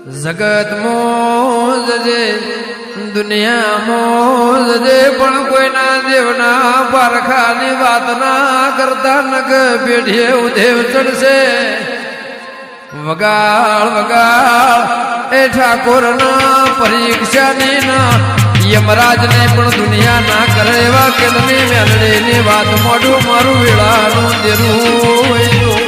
જગત મોજે દુનિયા મોજે પણ કોઈના દેવના પારખાની વાત ના કરતા નગ પેઢીએ ઉધેવ ચડશે વગાળ વગાળ એ ઠાકોરના પરીક્ષાની ના યમરાજને પણ દુનિયા ના કરે એવા કેદની મેલડીની વાત મોઢું મારું વેળાનું દેરું